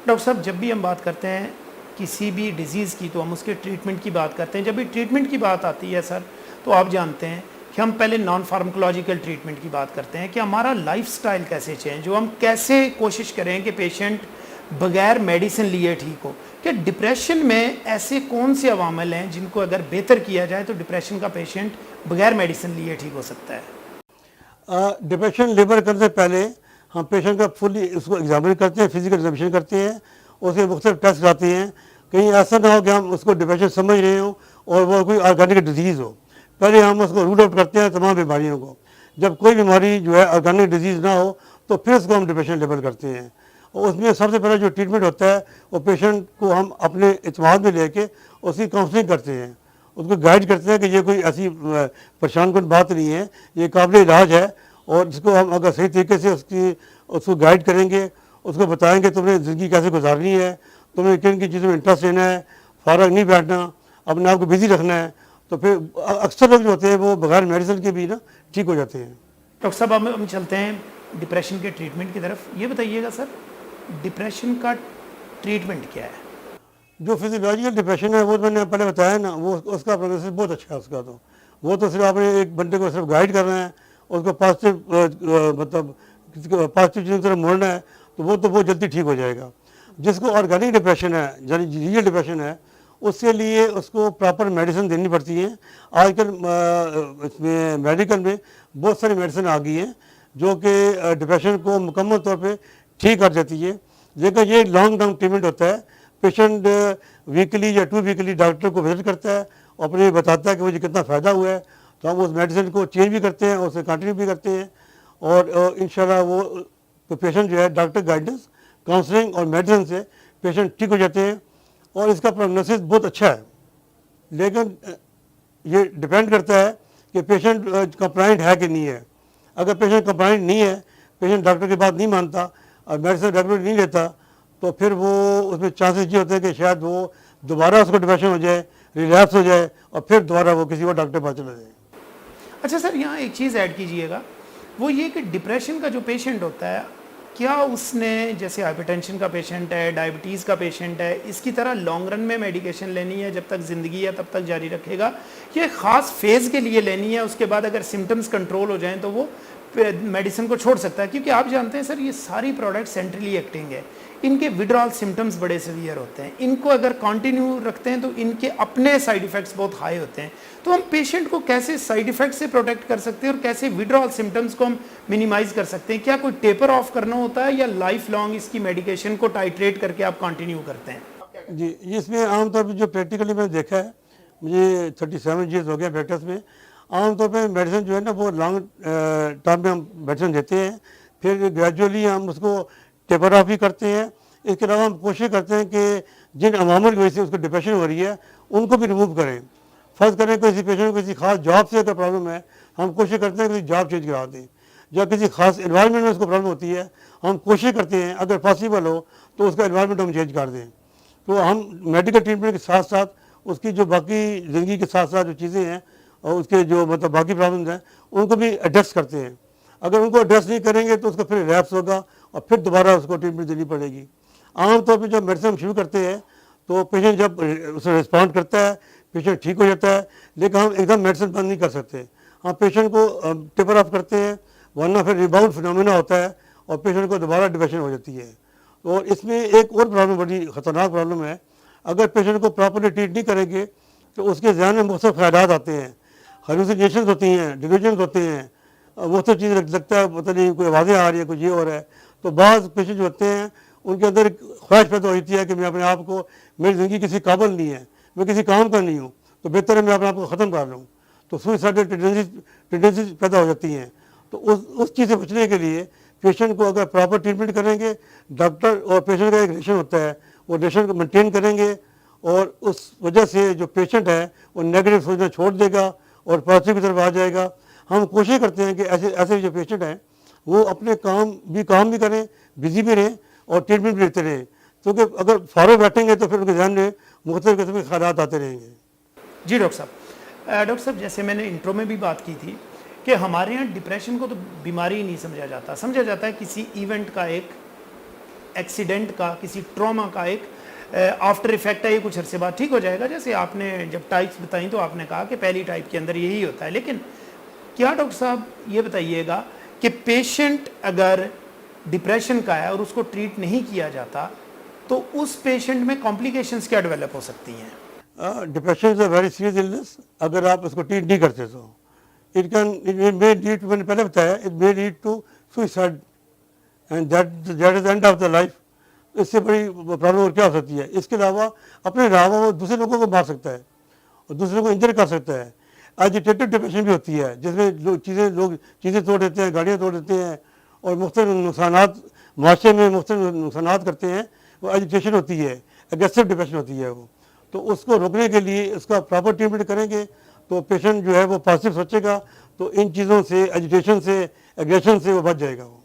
Doctor साहब, जब भी हम बात करते हैं किसी भी डिज़ीज़ की तो हम उसके ट्रीटमेंट की बात करते हैं। जब भी ट्रीटमेंट की बात आती है सर, तो आप जानते हैं कि हम पहले नॉन फार्माकोलॉजिकल ट्रीटमेंट की बात करते हैं कि हमारा लाइफस्टाइल कैसे चेंज हो, हम कैसे कोशिश करें कि पेशेंट बगैर मेडिसिन लिए ठीक हो। कि डिप्रेशन में ऐसे कौन से अवामिल हैं जिनको अगर बेहतर किया जाए तो डिप्रेशन का पेशेंट बगैर मेडिसिन लिए ठीक हो सकता है? डिप्रेशन लेबर करने से पहले हम पेशेंट का फुली उसको एग्जामिन करते हैं, फिजिकल एग्जामिनेशन करते हैं, उसके मुख्तलिफ टेस्ट कराते हैं। कहीं ऐसा ना हो कि हम उसको डिप्रेशन समझ रहे हो और वो कोई ऑर्गेनिक डिजीज़ हो। पहले हम उसको रूल आउट करते हैं तमाम बीमारियों को। जब कोई बीमारी जो है ऑर्गेनिक डिजीज़ ना हो तो फिर उसको हम डिप्रेशन लेबल करते हैं। और उसमें सबसे पहले जो ट्रीटमेंट होता है वो पेशेंट को हम अपने इत्मीनान में लेके उसकी काउंसलिंग करते हैं, उसको गाइड करते हैं कि ये कोई ऐसी परेशान कुन बात नहीं है, ये काबिल इलाज है। और जिसको हम अगर सही तरीके से उसको गाइड करेंगे, उसको बताएंगे तुमने ज़िंदगी कैसे गुजारनी है, तुम्हें किन किन चीज़ों में इंटरेस्ट लेना है, फारग नहीं बैठना, अपने आप को बिज़ी रखना है, तो फिर अक्सर लोग जो होते हैं वो बगैर मेडिसिन के भी ना ठीक हो जाते हैं। डॉक्टर साहब, अब हम चलते हैं डिप्रेशन के ट्रीटमेंट की तरफ। ये बताइएगा सर, डिप्रेशन का ट्रीटमेंट क्या है? जो फिजियोलॉजिकल डिप्रेशन है वो मैंने पहले बताया ना, वो उसका प्रोग्रेस बहुत अच्छा है उसका। तो वो तो सिर्फ आपने एक बंदे को सिर्फ गाइड करना है, उसको पॉजिटिव मतलब पॉजिटिव चीज़ों की तरफ मोड़ना है, तो वो बहुत जल्दी ठीक हो जाएगा। जिसको ऑर्गेनिक डिप्रेशन है, यानी रियल डिप्रेशन है, उसके लिए उसको प्रॉपर मेडिसिन देनी पड़ती है। आजकल इसमें मेडिकल में बहुत सारी मेडिसिन आ गई हैं जो कि डिप्रेशन को मुकम्मल तौर पे ठीक कर देती है। लेकिन ये लॉन्ग टर्म ट्रीटमेंट होता है। पेशेंट वीकली या 2 वीकली डॉक्टर को विजिट करता है और अपने बताता है कि मुझे कितना फ़ायदा हुआ है, तो हम उस मेडिसिन को चेंज भी करते हैं और उसे कंटिन्यू भी करते हैं। और इंशाल्लाह वो तो पेशेंट जो है डॉक्टर गाइडेंस, काउंसलिंग और मेडिसिन से पेशेंट ठीक हो जाते हैं और इसका प्रोग्नोसिस बहुत अच्छा है। लेकिन ये डिपेंड करता है कि पेशेंट कंप्लाइंट है कि नहीं है। अगर पेशेंट कंप्लाइंट नहीं है, पेशेंट डॉक्टर की बात नहीं मानता और मेडिसिन रेगुलर नहीं लेता, तो फिर वो उसमें चांसेस ये होते हैं कि शायद वो दोबारा उसको डिप्रेशन हो जाए, रिलैप्स हो जाए और फिर दोबारा वो किसी और डॉक्टर के पास चला जाए। अच्छा सर, यहाँ एक चीज़ ऐड कीजिएगा, वो ये कि डिप्रेशन का जो पेशेंट होता है, क्या उसने जैसे हाइपरटेंशन का पेशेंट है, डायबिटीज़ का पेशेंट है, इसकी तरह लॉन्ग रन में मेडिकेशन लेनी है, जब तक ज़िंदगी है तब तक जारी रखेगा, ये ख़ास फेज़ के लिए लेनी है, उसके बाद अगर सिम्टम्स कंट्रोल हो जाएं तो वो मेडिसिन को छोड़ सकता है? क्योंकि आप जानते हैं सर, ये सारी प्रोडक्ट सेंट्रली एक्टिंग है, इनके विड्रॉल सिम्टम्स बड़े सीवियर होते हैं, इनको अगर कंटिन्यू रखते हैं तो इनके अपने साइड इफ़ेक्ट्स बहुत हाई होते हैं। तो हम पेशेंट को कैसे साइड इफ़ेक्ट से प्रोटेक्ट कर सकते हैं और कैसे विड्रॉल सिम्टम्स को हम मिनिमाइज़ कर सकते हैं? क्या कोई टेपर ऑफ करना होता है या लाइफ लॉन्ग इसकी मेडिकेशन को टाइट्रेट करके आप कंटिन्यू करते हैं? जी, इसमें आमतौर पर जो प्रैक्टिकली मैंने देखा है, मुझे 37 ईयर्स हो गया प्रैक्टिस में, आमतौर पे मेडिसिन जो है ना वो लॉन्ग टर्म में हम मेडिसिन देते हैं, फिर ग्रेजुअली हम उसको टेपर ऑफ भी करते हैं। इसके अलावा हम कोशिश करते हैं कि जिन अवामल की वजह से उसको डिप्रेशन हो रही है उनको भी रिमूव करें। फर्ज करें किसी पेशेंट को किसी खास जॉब से अगर प्रॉब्लम है, हम कोशिश करते हैं कि जॉब चेंज करा दें, या किसी खास इन्वायरमेंट में उसको प्रॉब्लम होती है, हम कोशिश करते हैं अगर पॉसिबल हो तो उसका इन्वायरमेंट हम चेंज कर दें। तो हम मेडिकल ट्रीटमेंट के साथ साथ उसकी जो बाकी ज़िंदगी के साथ साथ जो चीज़ें हैं और उसके जो मतलब बाकी प्रॉब्लम्स हैं उनको भी एड्रेस करते हैं। अगर उनको एड्रेस नहीं करेंगे तो उसका फिर रिलैप्स होगा और फिर दोबारा उसको ट्रीटमेंट देनी पड़ेगी। आमतौर पर जब मेडिसिन शुरू करते हैं तो पेशेंट जब उसे रिस्पॉन्ड करता है, पेशेंट ठीक हो जाता है, लेकिन हम एकदम मेडिसिन बंद नहीं कर सकते। हम पेशेंट को टेपर ऑफ करते हैं, वरना फिर रिबाउंड फिनोमेना होता है और पेशेंट को दोबारा डिप्रेशन हो जाती है। और इसमें एक और प्रॉब्लम, बड़ी ख़तरनाक प्रॉब्लम है, अगर पेशेंट को प्रॉपरली ट्रीट नहीं करेंगे तो उसके ज़हन में मुख्तलिफ ख्यालात आते हैं, हेलुसिनेशंस होती हैं, डिल्यूजन्स होते हैं, मुख्तलिफ चीज़ लगता है पता नहीं कोई आवाज़ें आ रही है, कुछ ये हो रहा है। तो बाज़ पेशेंट जो होते हैं उनके अंदर ख्वाहिश पैदा होती है कि मैं अपने आप को, मेरी ज़िंदगी किसी काबिल नहीं है, मैं किसी काम का नहीं हूँ, तो बेहतर है मैं अपने आप को ख़त्म कर लूँ। तो सुसाइडल टेंडेंसीज पैदा हो जाती हैं। तो उस चीज़ से बचने के लिए पेशेंट को अगर प्रॉपर ट्रीटमेंट करेंगे, डॉक्टर और पेशेंट का एक रिलेशन होता है, वो रिलेशन को मेंटेन करेंगे और उस वजह से जो पेशेंट है वो नेगेटिव सोचना छोड़ देगा और पॉजिटिव की तरफ आ जाएगा। हम कोशिश करते हैं कि ऐसे जो पेशेंट हैं वो अपने काम भी करें, बिजी भी रहें और ट्रीटमेंट भी लेते रहें, क्योंकि अगर फॉलो बैठेंगे तो फिर उनके ध्यान में मुख्तलिफ किस्म के ख्यालात आते रहेंगे। जी डॉक्टर साहब, जैसे मैंने इंट्रो में भी बात की थी कि हमारे यहाँ डिप्रेशन को तो बीमारी ही नहीं समझा जाता है किसी इवेंट का एक एक्सीडेंट का, किसी ट्रॉमा का एक आफ्टर इफेक्ट है, ये कुछ अरसे बाद ठीक हो जाएगा। जैसे आपने जब टाइप्स बताई तो आपने कहा कि पहली टाइप के अंदर यही होता है। लेकिन क्या डॉक्टर साहब ये बताइएगा कि पेशेंट अगर डिप्रेशन का है और उसको ट्रीट नहीं किया जाता तो उस पेशेंट में कॉम्प्लिकेशंस क्या डेवलप हो सकती हैं? Depression is a very serious illness. अगर आप उसको ट्रीट नहीं करते तो इट मे लीड, मैंने पहले बताया, it may lead to suicide and that is end of the life. इससे बड़ी प्रॉब्लम और क्या हो सकती है? इसके अलावा अपने अलावा वो दूसरे लोगों को मार सकता है और दूसरे को इंजर कर सकता है। एजिटेटिव डिप्रेशन भी होती है जिसमें लोग चीज़ें तोड़ देते हैं, गाड़ियाँ तोड़ देते हैं और मुख्तलिफ नुकसानात माशरे में मुख्तलिफ नुकसानात करते हैं। वो एजिटेशन होती है, एग्रेसिव डिप्रेशन होती है वो। तो उसको रोकने के लिए इसका प्रॉपर ट्रीटमेंट करेंगे तो पेशेंट जो है वो पॉजिटिव सोचेगा, तो इन चीज़ों से, एजिटेशन से, एग्रेशन से वो बच जाएगा वो।